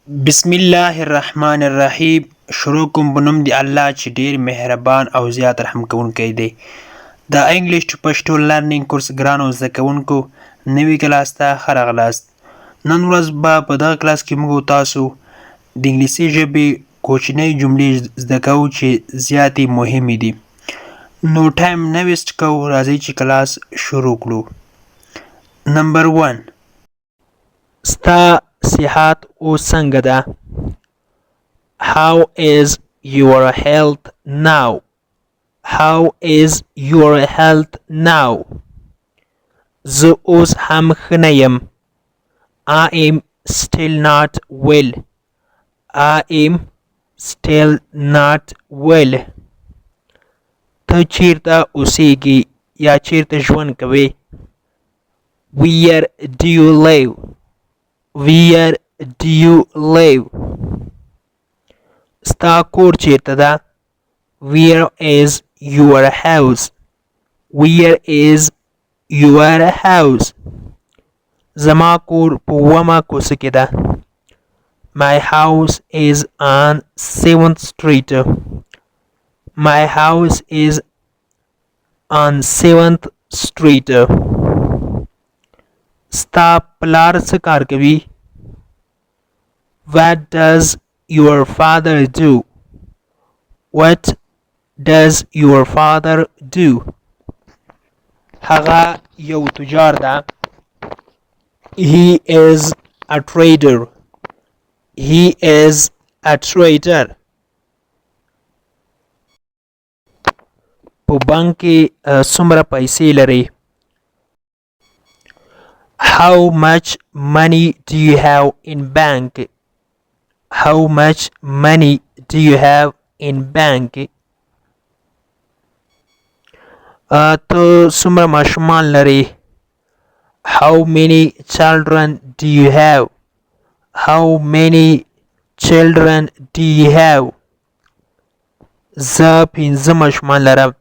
بسم الله الرحمن الرحیم. شروع کوم په نوم د الله چې ډیر مهربان او زیات رحم کوونکی دی. د انګلیش ټو پښتو لرنینګ کورس ګرانو زده کوونکو نوي کلاس ته ښه راغلاست. نن ورځ به په دغه کلاس کې موږ تاسو د انګلیسي ژبې کوچنۍ جملې زده کوو چې زیاتې مهمې دي. نو ټایم نه ویسټ کوو، راځئ چې کلاس شروع کړو. نمبر 1، ستا صحت اوس څنګه ده؟ How is your health now? How is your health now? زه اوس هم ښه نه یم. I am still not well. I am still not well. ته چیرته اوسېږې یا چیرته ژوند کوې؟ Where do you live? Where do you live? ستا کور چیرته ده؟ Where is your house? Where is your house? زما کور په 8مه کوڅه کې ده. My house is on 7th Street. My house is on 7th Street. ستا پلار څه کار کوي؟ What does your father do? What does your father do? هغه یو تجار ده. He is a trader. He is a trader. په بانک کې څومره پیسې لري؟ How much money do you have in bank? How much money do you have in bank? ته څومره ماشومان لري؟ How many children do you have? How many children do you have? زه 5 ماشومان لرم.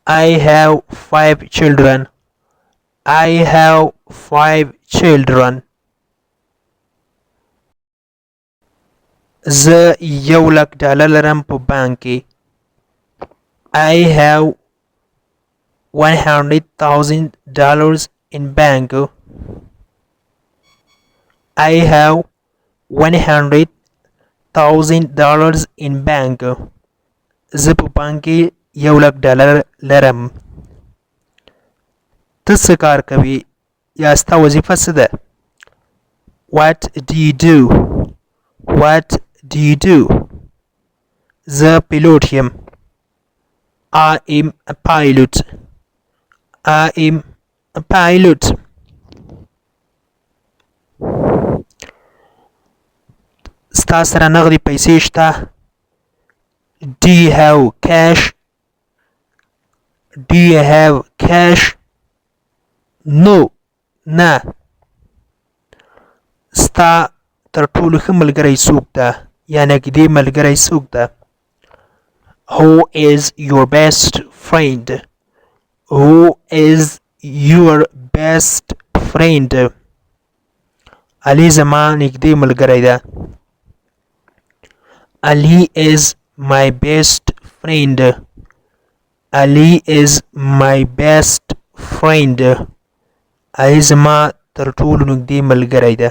I have 5 children. I have 5 children. زه $1,00,000 لرم په بانک کې. I have $100,000 in bank. I have $100,000 in bank. زه په بانک کې $1,00,000 لرم. ته څه کار کوې یا ستا وظیفه څه ده؟ What do you do? What do you do? زه پیلوټ یم. I am a pilot. I am a pilot. ستا سره نغدي پیسې شته؟ Do you have cash? Do you have cash? No. نه. ستا تر ټولو ښه ملګری څوک ده یا نږدې ملګری څوک ده؟ Who is your best friend? Who is your best friend? علي زما نږدې ملګری ده. Ali is my best friend. Ali is my best friend. علي زما تر ټولو نږدې ملګری ده.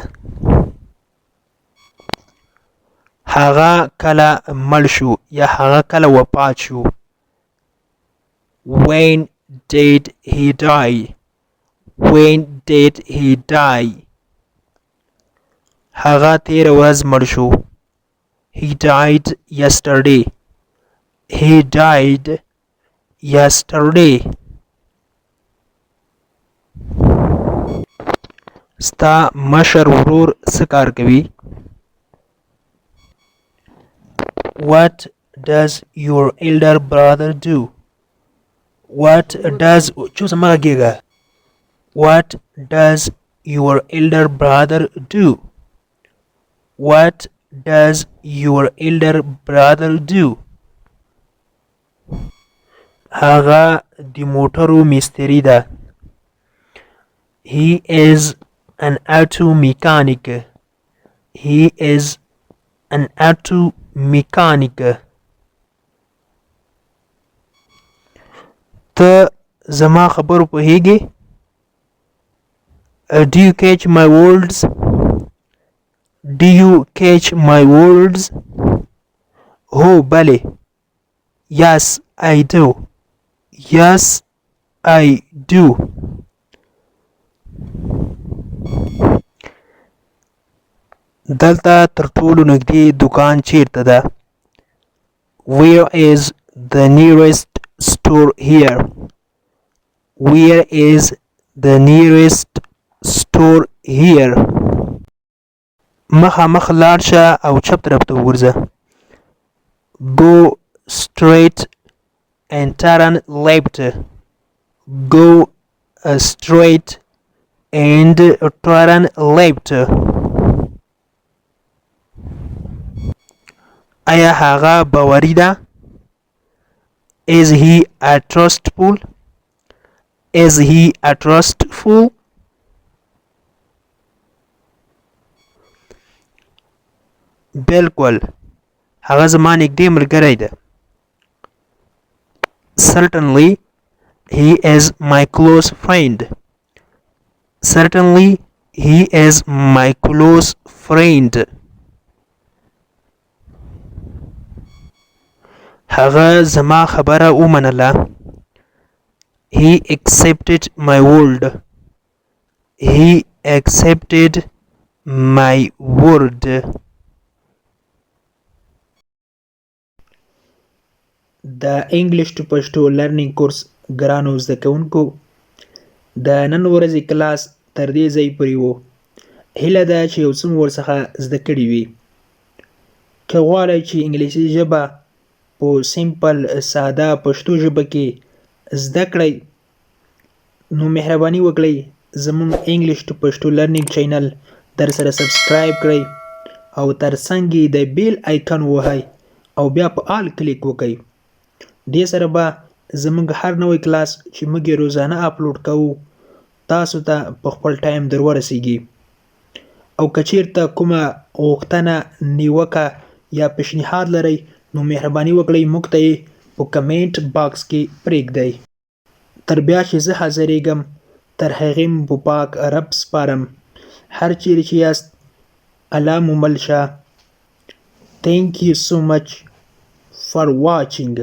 هغه کله مړ شو یا هغه کله وفات شو؟ When did he die? When did he die? هغه تیره ورځ مړ شو. He died yesterday. He died yesterday. ستا مشر ورور څه کار کوي؟ What does your elder brother do? What does What does your elder brother do? What does your elder brother do? هغه د موټرو مستری ده. He is an auto mechanic. he is an auto mechanic. ته زما خبرو پوهیږې؟ Do you catch my words? Do you catch my words? هو بله. Yes, I do. Yes, I do. دلته تر ټولو نږدې دکان چیرته ده؟ Where is the nearest store here? Where is the nearest store here? مخامخ لاړ شه او چپ طرف ته وګرځه. Go straight and turn left. Go straight and turn left. آیا هغه باوري ده؟ Is he a trustful? Is he a trustful? بالکل هغه زما نږدې ملګری ده. Certainly he is my close friend. Certainly he is my close friend. هغه زما خبره ومنله. He accepted my word. He accepted my word. د انګلیش ټو پښتو لرنینګ کورس ګرانو زده کوونکو د نن ورځې کلاس تر دې ځای پورې و. هیله ده چې یو څه مو ورڅخه زده کړي وي. که غواړئ چې انګلیسي ژبه په سیمپل ساده پښتو ژبه کې زده کړئ نو مهرباني وکړئ زموږ انګلیش ټو پښتو لرنینګ چینل در سره سبسکرایب کړئ او ترڅنګ یې د بیل آیکن ووهئ او بیا په آل کلیک وکړئ. دې سره به زموږ هر نوی کلاس چې موږ یې روزانه اپلوډ کوو تاسو ته په خپل ټایم در ورسیږي. او که چیرته کومه غوښتنه نیوکه یا پیشنهاد لرئ نو مهرباني وکړئ موږ ته یې په کمنټ باکس کې پرېږدئ. تر بیا چې زه حاضرېږم تر هغې مو په پاک رب سپارم. هر چیرې چې یاست الله مو مل شه. Thank you so much for watching.